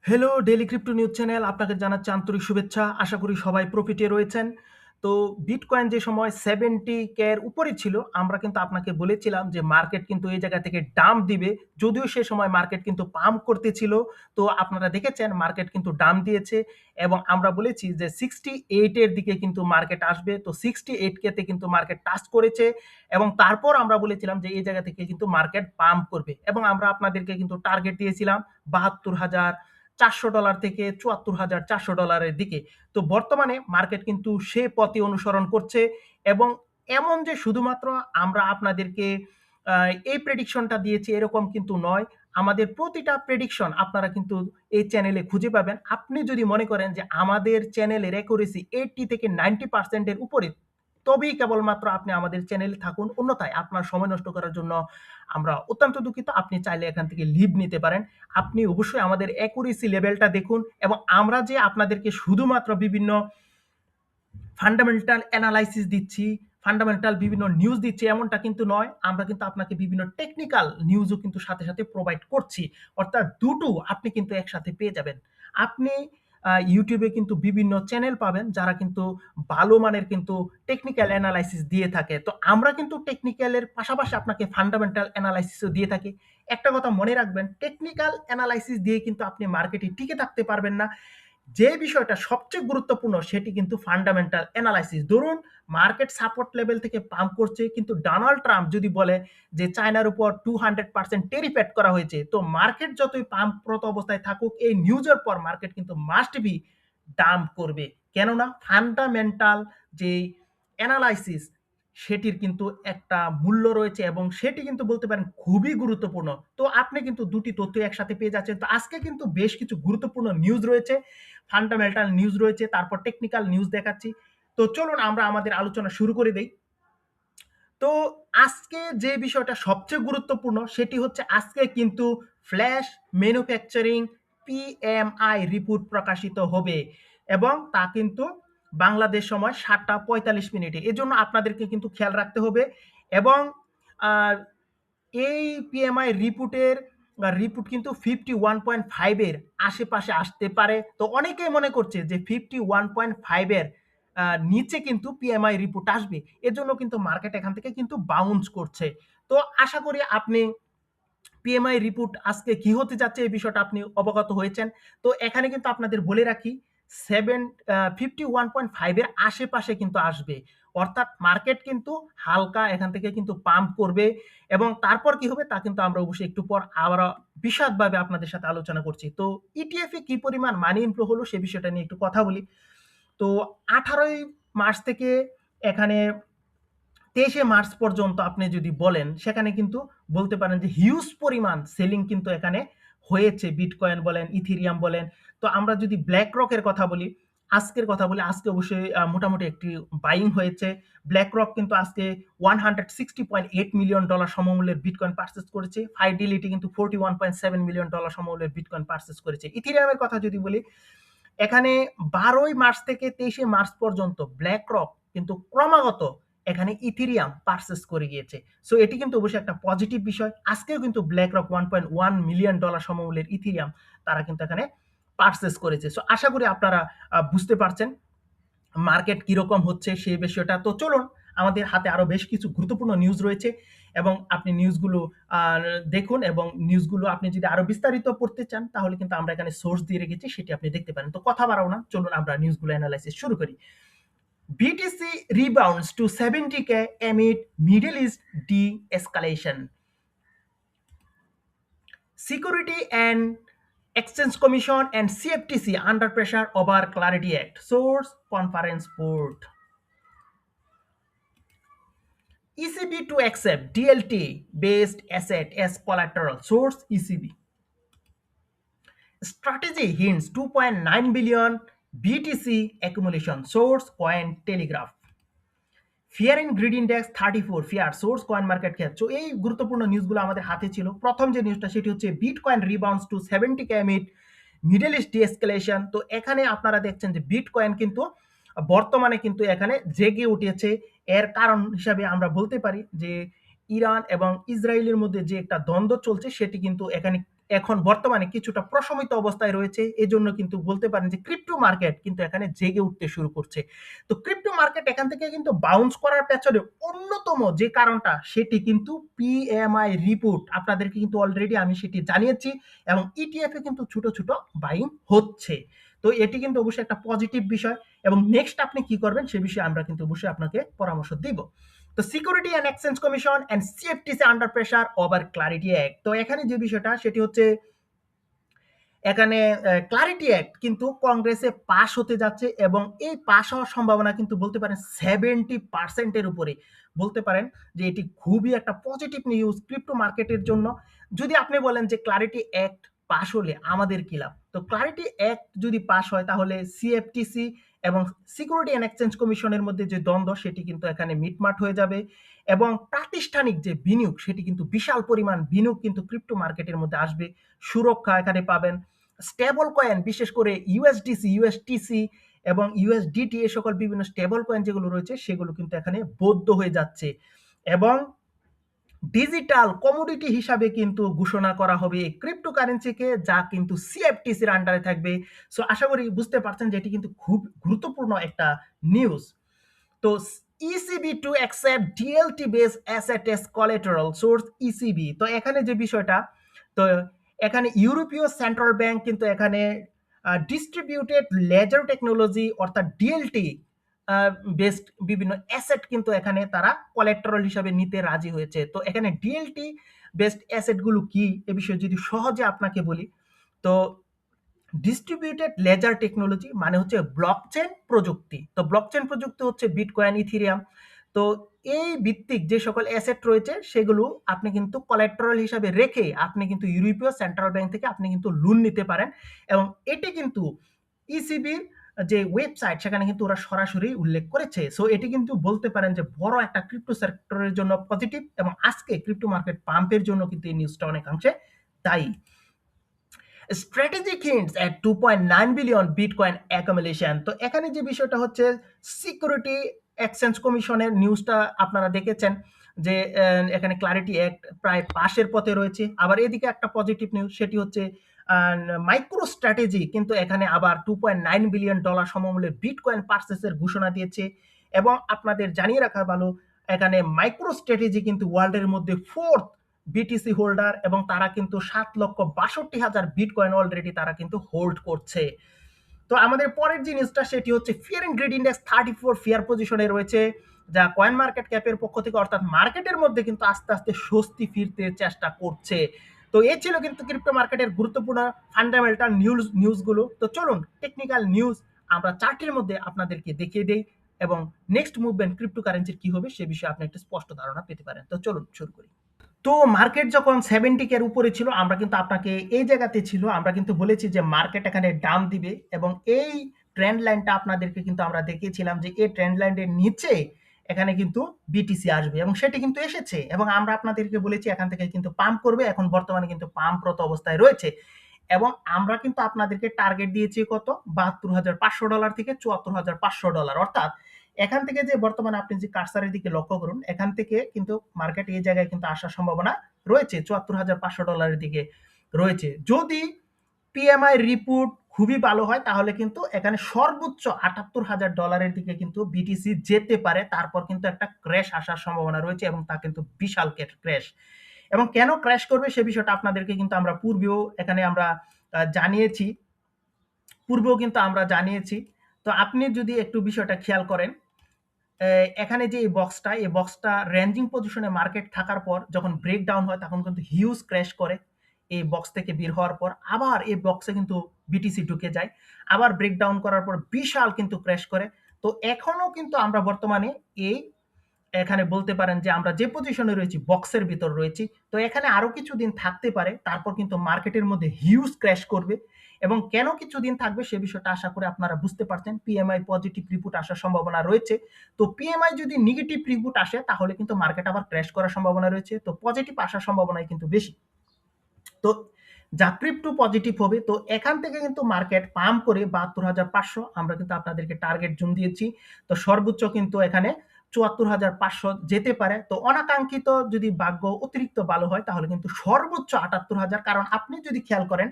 Hello daily crypto news channel আপনাকে জানাচ্ছি আন্তরিক শুভেচ্ছা। আশা করি সবাই প্রফিটে রয়েছেন। তো বিটকয়েন যে সময় 70K এর উপরে ছিল, আমরা কিন্তু আপনাকে বলেছিলাম যে মার্কেট কিন্তু এই জায়গা থেকে ডাম্প দিবে। যদিও সে সময় মার্কেট কিন্তু পাম্প করতেছিল। তো আপনারা দেখেছেন মার্কেট কিন্তু ডাম্প দিয়েছে এবং আমরা বলেছি যে 68 এর দিকে কিন্তু মার্কেট আসবে। তো 68K তে কিন্তু মার্কেট টাচ করেছে এবং তারপর আমরা বলেছিলাম যে এই জায়গা থেকে কিন্তু মার্কেট পাম্প করবে এবং আমরা আপনাদেরকে কিন্তু টার্গেট দিয়েছিলাম $৭২,৪০০ থেকে $৭৪,৪০০ দিকে। তো বর্তমানে মার্কেট কিন্তু সে পথই অনুসরণ করছে এবং এমন যে শুধুমাত্র আমরা আপনাদেরকে এই প্রেডিকশনটা দিয়েছি এরকম কিন্তু নয়। আমাদের প্রতিটা প্রেডিকশন আপনারা কিন্তু এই চ্যানেলে খুঁজে পাবেন। আপনি যদি মনে করেন যে আমাদের চ্যানেলের অ্যাকুরেসি 80 থেকে 90% এর উপরে, তবেই কেবলমাত্র আপনি আমাদের চ্যানেলে থাকুন। অন্যথায় আপনার সময় নষ্ট করার জন্য আমরা অত্যন্ত দুঃখিত। আপনি চাইলে এখান থেকে লিভ নিতে পারেন। আপনি অবশ্যই আমাদের অ্যাকুরেসি লেভেলটা দেখুন এবং আমরা যে আপনাদেরকে শুধুমাত্র বিভিন্ন ফান্ডামেন্টাল অ্যানালাইসিস দিচ্ছি, ফান্ডামেন্টাল বিভিন্ন নিউজ দিচ্ছি এমনটা কিন্তু নয়। আমরা কিন্তু আপনাকে বিভিন্ন টেকনিক্যাল নিউজও কিন্তু সাথে, সাথে প্রোভাইড করছি। অর্থাৎ দুটো আপনি কিন্তু একসাথে পেয়ে যাবেন। আপনি YouTube এ কিন্তু বিভিন্ন চ্যানেল পাবেন যারা কিন্তু ভালো মানের কিন্তু টেকনিক্যাল অ্যানালাইসিস দিয়ে থাকে। তো আমরা কিন্তু টেকনিক্যালের পাশাপাশি আপনাকে ফান্ডামেন্টাল অ্যানালাইসিসও দিয়ে থাকি। একটা কথা মনে রাখবেন, টেকনিক্যাল অ্যানালাইসিস দিয়ে কিন্তু আপনি মার্কেটে টিকে থাকতে পারবেন না। যে বিষয়টা সবচেয়ে গুরুত্বপূর্ণ সেটি কিন্তু ফান্ডামেন্টাল অ্যানালাইসিস। ধরুন মার্কেট সাপোর্ট লেভেল থেকে পাম্প করছে কিন্তু ডোনাল্ড ট্রাম্প যদি বলে যে চায়নার উপর 200% টেরিফ এড করা হয়েছে, তো মার্কেট যতই পাম্পরত অবস্থায় থাকুক এই নিউজের পর মার্কেট কিন্তু মাস্ট বি ডাম্প করবে। কেননা ফান্ডামেন্টাল যে অ্যানালাইসিস সেটির কিন্তু একটা মূল্য রয়েছে এবং সেটি কিন্তু বলতে পারেন খুবই গুরুত্বপূর্ণ। তো আপনি কিন্তু দুটি তথ্য একসাথে পেয়ে যাচ্ছেন। তো আজকে কিন্তু বেশ কিছু গুরুত্বপূর্ণ নিউজ রয়েছে, ফান্ডামেন্টাল নিউজ রয়েছে, তারপর টেকনিক্যাল নিউজ দেখাচ্ছি। তো চলুন আমরা আমাদের আলোচনা শুরু করে দেই। তো আজকে যে বিষয়টা সবচেয়ে গুরুত্বপূর্ণ সেটি হচ্ছে আজকে কিন্তু ফ্ল্যাশ ম্যানুফ্যাকচারিং পিএমআই রিপোর্ট প্রকাশিত হবে এবং তা কিন্তু বাংলাদেশ সময় 7টা 45 মিনিটে। এজন্য আপনাদেরকে কিন্তু খেয়াল রাখতে হবে এবং আহ, এই পিএমআই রিপোর্ট কিন্তু 51.5 এর আশেপাশে আসতে পারে। তো অনেকেই মনে করছে যে 51.5 এর নিচে কিন্তু পিএমআই রিপোর্ট আসবে। এজন্য কিন্তু মার্কেট এখান থেকে কিন্তু বাউন্স করছে। তো আশা করি আপনি পিএমআই রিপোর্ট আজকে কি হতে যাচ্ছে এই বিষয়টা আপনি অবগত হয়েছেন। তো এখানে কিন্তু আপনাদের বলে রাখি 51.5 এর আশেপাশে কিন্তু আসবে। অর্থাৎ মার্কেট কিন্তু হালকা এখান থেকে কিন্তু পাম্প করবে এবং তারপর কি হবে তা কিন্তু আমরা অবশ্যই একটু পর আবার বিশদভাবে আপনাদের সাথে আলোচনা করছি। তো ইটিএফ এ কি পরিমাণ মানি ইনফ্লো হলো সে বিষয়টা নিয়ে একটু কথা বলি। তো 18ই মার্চ থেকে এখানে 23শে মার্চ পর্যন্ত আপনি যদি বলেন সেখানে কিন্তু বলতে পারেন যে হিউজ পরিমাণ সেলিং কিন্তু এখানে হয়েছে। বিটকয়েন বলেন, ইথেরিয়াম বলেন। তো আমরা যদি ব্ল্যাক রকের কথা বলি, আজকের কথা বলি, আজকে অবশ্যই মোটামুটি একটি বাইং হয়েছে। ব্ল্যাক রক কিন্তু আজকে $160.8 মিলিয়ন সমমূল্যের বিটকয়েন পারচেজ করেছে। ফাইডেলিটি কিন্তু $41.7 মিলিয়ন সমমূল্যের বিটকয়েন পারচেজ করেছে। ইথেরিয়ামের কথা যদি বলি, এখানে 12ই মার্চ থেকে 23শে মার্চ পর্যন্ত ব্ল্যাক রক কিন্তু ক্রমাগত এখানে ইথেরিয়াম পারচেস করে গিয়েছে। সো এটি কিন্তু অবশ্যই একটা পজিটিভ বিষয়। আজকেও কিন্তু ব্ল্যাক রক $1.1 মিলিয়ন সমমূল্যের ইথেরিয়াম তারা কিন্তু এখানে পারচেস করেছে। সো আশা করি আপনারা বুঝতে পারছেন মার্কেট কিরকম হচ্ছে সেই বিষয়টা। তো চলুন আমাদের হাতে আরো বেশ কিছু গুরুত্বপূর্ণ নিউজ রয়েছে এবং আপনি নিউজগুলো দেখুন এবং নিউজগুলো আপনি যদি আরো বিস্তারিত পড়তে চান তাহলে কিন্তু আমরা এখানে সোর্স দিয়ে রেখেছি, সেটি আপনি দেখতে পারেন। তো কথা বাড়াবো না, চলুন আমরা নিউজগুলো অ্যানালাইসিস শুরু করি। BTC rebounds to 70K amid Middle East de-escalation. Security and Exchange Commission and CFTC under pressure over Clarity Act. Source Conference Board. ECB to accept DLT based asset as collateral. Source ECB. Strategy hints 2.9 billion BTC accumulation. Source Coin Telegraph. Fear in grid index 34 fear. Source coin market cap. তো এই গুরুত্বপূর্ণ নিউজগুলো আমাদের হাতে ছিল। প্রথম যে নিউজটা সেটি হচ্ছে bitcoin rebounds to 70K amid Middle East de-escalation. তো এখানে আপনারা দেখছেন যে বিটকয়েন কিন্তু বর্তমানে কিন্তু এখানে জেগে উঠেছে। এর কারণ হিসাবে আমরা বলতে পারি যে ইরান এবং ইসরায়েলের মধ্যে যে একটা দ্বন্দ্ব চলছে সেটি কিন্তু এখানে এখন বর্তমানে কিছুটা প্রশমিত অবস্থায় রয়েছে। এজন্য কিন্তু বলতে পারেন যে ক্রিপ্টো মার্কেট কিন্তু এখানে জেগে উঠতে শুরু করছে। তো ক্রিপ্টো মার্কেট এখান থেকে কিন্তু বাউন্স করার পেছনে অন্যতম যে কারণটা সেটি কিন্তু পিএমআই রিপোর্ট। আপনাদেরকে কিন্তু অলরেডি আমি সেটি জানিয়েছি এবং ইটিএফ এ কিন্তু ছোট, ছোট বাইং হচ্ছে। তো এটি কিন্তু অবশ্যই একটা পজিটিভ বিষয় এবং নেক্সট আপনি কি করবেন সে বিষয়ে আমরা কিন্তু অবশ্যই আপনাকে পরামর্শ দিব। তো security and exchange commission and CFTC under pressure over clarity act. তো এখানে যে বিষয়টা সেটি হচ্ছে এখানে ক্লারিটি অ্যাক্ট কিন্তু কংগ্রেসে পাশ হতে যাচ্ছে এবং এই পাশ হওয়ার সম্ভাবনা কিন্তু বলতে পারেন 70% এর উপরে। বলতে পারেন যে এটি খুবই একটা পজিটিভ নিউজ ক্রিপ্টো মার্কেটের জন্য। যদি আপনি বলেন যে ক্লারিটি অ্যাক্ট পাশ হলে আমাদের কি লাভ? তো ক্লারিটি অ্যাক্ট যদি পাশ হয় তাহলে সিএফটিসি এবং সিকিউরিটি অ্যান্ড এক্সচেঞ্জ কমিশনের মধ্যে যে দ্বন্দ্ব সেটি কিন্তু এখানে মিটমাট হয়ে যাবে এবং প্রাতিষ্ঠানিক যে বিনিয়োগ সেটি কিন্তু বিশাল পরিমাণ বিনিয়োগ কিন্তু ক্রিপ্টো মার্কেটের মধ্যে আসবে। সুরক্ষা এখানে পাবেন। স্টেবল কয়েন বিশেষ করে ইউএসডিসি, ইউএসটিসি এবং ইউএসডিটি এ সকল বিভিন্ন স্টেবল কয়েন যেগুলো রয়েছে সেগুলো কিন্তু এখানে বৈধ হয়ে যাচ্ছে এবং ডিজিটাল কমোডিটি হিসাবে কিন্তু ঘোষণা করা হবে এই ক্রিপ্টোকারেন্সিকে, যা কিন্তু সিএফটিসির আন্ডারে থাকবে। সো আশা করি বুঝতে পারছেন যে এটি কিন্তু খুব গুরুত্বপূর্ণ একটা নিউজ। তো ECB to accept DLT base asset S collateral source ECB. তো এখানে যে বিষয়টা, তো এখানে ইউরোপীয় সেন্ট্রাল ব্যাংক কিন্তু এখানে ডিস্ট্রিবিউটেড লেজার টেকনোলজি অর্থাৎ ডিএলটি বেসড বিভিন্ন অ্যাসেট কিন্তু এখানে তারা কোলাটেরাল হিসাবে নিতে রাজি হয়েছে। তো এখানে ডিএলটি বেসড অ্যাসেটগুলো কি এ বিষয়ে যদি সহজে আপনাকে বলি, তো ডিস্ট্রিবিউটেড লেজার টেকনোলজি মানে হচ্ছে ব্লকচেন প্রযুক্তি। তো ব্লকচেন প্রযুক্তি হচ্ছে বিটকয়েন, ইথেরিয়াম। তো এই ভিত্তিক যে সকল অ্যাসেট রয়েছে সেগুলো আপনি কিন্তু কোলাটেরাল হিসাবে রেখে আপনি কিন্তু ইউরোপীয় সেন্ট্রাল ব্যাংক থেকে আপনি কিন্তু লোন নিতে পারেন এবং এটি কিন্তু ইসিবির যে ওয়েবসাইট সেখানে কিন্তু ওরা সরাসরি উল্লেখ করেছে। সো এটি কিন্তু বলতে পারেন যে বড় একটা ক্রিপ্টো সেক্টরের জন্য পজিটিভ এবং আজকে ক্রিপ্টো মার্কেট পাম্পের জন্য কিন্তু এই নিউজটা অনেকাংশে দায়ী। স্ট্র্যাটেজিক হিন্টস এট 2.9 বিলিয়ন বিটকয়েন অ্যাকুমুলেশন। তো এখানে যে বিষয়টা হচ্ছে সিকিউরিটি এক্সচেঞ্জ কমিশনের নিউজটা আপনারা দেখেছেন যে এখানে ক্লারিটি অ্যাক্ট প্রায় পাশের পথে রয়েছে। আবার এদিকে একটা পজিটিভ নিউজ সেটি হচ্ছে মাইক্রো স্ট্র্যাটেজি কিন্তু এখানে আবার $2.9 বিলিয়ন সমমূল্যের বিটকয়েন পারচেসের ঘোষণা দিয়েছে এবং আপনাদের জানিয়ে রাখা ভালো এখানে মাইক্রো স্ট্র্যাটেজি কিন্তু ওয়ার্ল্ডের মধ্যে 4th বিটিসি হোল্ডার এবং তারা কিন্তু 7,62,000 বিটকয়েন অলরেডি তারা কিন্তু হোল্ড করছে। তো আমাদের পরের যে নিউজটা সেটি হচ্ছে fear and greed index 34 fear পজিশনে রয়েছে, যা কয়েন মার্কেট ক্যাপের পক্ষ থেকে অর্থাৎ মার্কেটের মধ্যে কিন্তু আস্তে আস্তে স্বস্তি ফিরতে চেষ্টা করছে। তো এই ছিল কিন্তু ক্রিপ্টো মার্কেটের গুরুত্বপূর্ণ ফান্ডামেন্টাল নিউজগুলো। তো চলুন টেকনিক্যাল নিউজ আমরা চার্টের মধ্যে আপনাদেরকে দেখিয়ে দেই এবং নেক্সট মুভমেন্ট ক্রিপ্টো কারেন্সির কি হবে সে বিষয়ে আপনি একটা স্পষ্ট ধারণা পেতে পারেন। তো চলুন শুরু করি। তো মার্কেট যখন 70 এর উপরে ছিল আমরা কিন্তু আপনাকে এই জায়গাতে ছিল আমরা কিন্তু বলেছি যে মার্কেট এখানে ডাউন দিবে এবং এই ট্রেন্ড লাইনটা আপনাদেরকে কিন্তু আমরা দেখিয়েছিলাম যে এই ট্রেন্ড লাইনের নিচে এখানে কিন্তু বিটিসি আসবে এবং সেটি কিন্তু এসেছে এবং আমরা আপনাদেরকে বলেছি এখান থেকে কিন্তু পাম্প করবে। এখন বর্তমানে কিন্তু পাম্পরত অবস্থায় রয়েছে এবং আমরা কিন্তু আপনাদেরকে টার্গেট দিয়েছি কত $72,500 থেকে $74,500, অর্থাৎ এখান থেকে যে বর্তমানে আপনি যে কার্সারের দিকে লক্ষ্য করুন এখান থেকে কিন্তু মার্কেট এই জায়গায় কিন্তু আসার সম্ভাবনা রয়েছে $74,500 দিকে রয়েছে। যদি পিএমআই রিপোর্ট খুবই ভালো হয় তাহলে কিন্তু এখানে সর্বোচ্চ $78,000 দিকে কিন্তু বিটিসি যেতে পারে, তারপর কিন্তু একটা ক্র্যাশ আসার সম্ভাবনা রয়েছে এবং তা কিন্তু বিশাল ক্র্যাশ। এবং কেন ক্র্যাশ করবে সে বিষয়টা আপনাদেরকে কিন্তু আমরা পূর্বেও এখানে আমরা জানিয়েছি, তো আপনি যদি একটু বিষয়টা খেয়াল করেন এখানে যে এই বক্সটা রেঞ্জিং পজিশনে মার্কেট থাকার পর যখন ব্রেক ডাউন হয় তখন কিন্তু হিউজ ক্র্যাশ করে। এই বক্স থেকে বের হওয়ার পর আবার এই বক্সে কিন্তু বিটিসি ঢুকে যায়, আবার ব্রেক ডাউন করার পর বিশাল কিন্তু ক্র্যাশ করে। তো এখনো কিন্তু আমরা বর্তমানে এই এখানে বলতে পারেন যে আমরা যে পজিশনে রয়েছি বক্সের ভিতর রয়েছি। তো এখানে আরো কিছুদিন থাকতে পারে, তারপর কিন্তু মার্কেটের মধ্যে হিউজ ক্র্যাশ করবে এবং কেন কিছুদিন থাকবে সে বিষয়টা আশা করে আপনারা বুঝতে পারছেন। পিএমআই পজিটিভ রিপোর্ট আসার সম্ভাবনা রয়েছে। তো পিএমআই যদি নেগেটিভ রিপোর্ট আসে তাহলে কিন্তু মার্কেট আবার ক্র্যাশ করার সম্ভাবনা রয়েছে। তো পজিটিভ আসার সম্ভাবনাই কিন্তু বেশি। তো যা ক্রিপ্টো পজিটিভ হবে তো এখান থেকে কিন্তু মার্কেট পাম্প করে 72,500 আমরা কিন্তু আপনাদেরকে টার্গেট জোন দিয়েছি। তো সর্বোচ্চ কিন্তু এখানে ৭৪,৫০০ যেতে পারে। তো অনাকাঙ্ক্ষিত যদি ভাগ্য অতিরিক্ত ভালো হয় তাহলে কিন্তু সর্বোচ্চ ৭৮,০০০। কারণ আপনি যদি খেয়াল করেন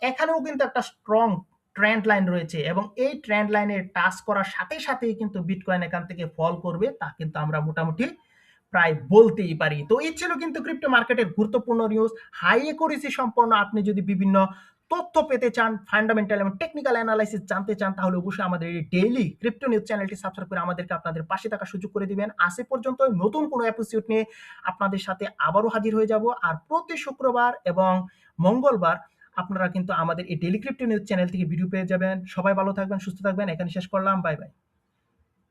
এখানেও কিন্তু একটা স্ট্রং ট্রেন্ড লাইন রয়েছে এবং এই ট্রেন্ড লাইনে টাচ করার সাথে সাথেই কিন্তু বিটকয়েন এখান থেকে ফল করবে, তা কিন্তু আমরা মোটামুটি প্রায় বলতেই পারি। তো এই ছিল কিন্তু ক্রিপ্টো মার্কেটের গুরুত্বপূর্ণ নিউজ। হাই একুরেসি সম্পন্ন আপনি যদি বিভিন্ন তথ্য পেতে চান, ফান্ডামেন্টাল এবং টেকনিক্যাল অ্যানালাইসিস জানতে চান, তাহলে অবশ্যই আমাদের এই ডেইলি ক্রিপ্টো নিউজ চ্যানেলটি সাবস্ক্রাইব করে আমাদেরকে আপনাদের পাশে থাকার সুযোগ করে দিবেন। আজ এ পর্যন্ত নতুন কোনো এপিসোড নিয়ে আপনাদের সাথে আবারও হাজির হয়ে যাব। আর প্রতি শুক্রবার এবং মঙ্গলবার আপনারা কিন্তু আমাদের এই ডেইলি ক্রিপ্টো নিউজ চ্যানেল থেকে ভিডিও পেয়ে যাবেন। সবাই ভালো থাকবেন, সুস্থ থাকবেন। এখানে শেষ করলাম। Bye bye.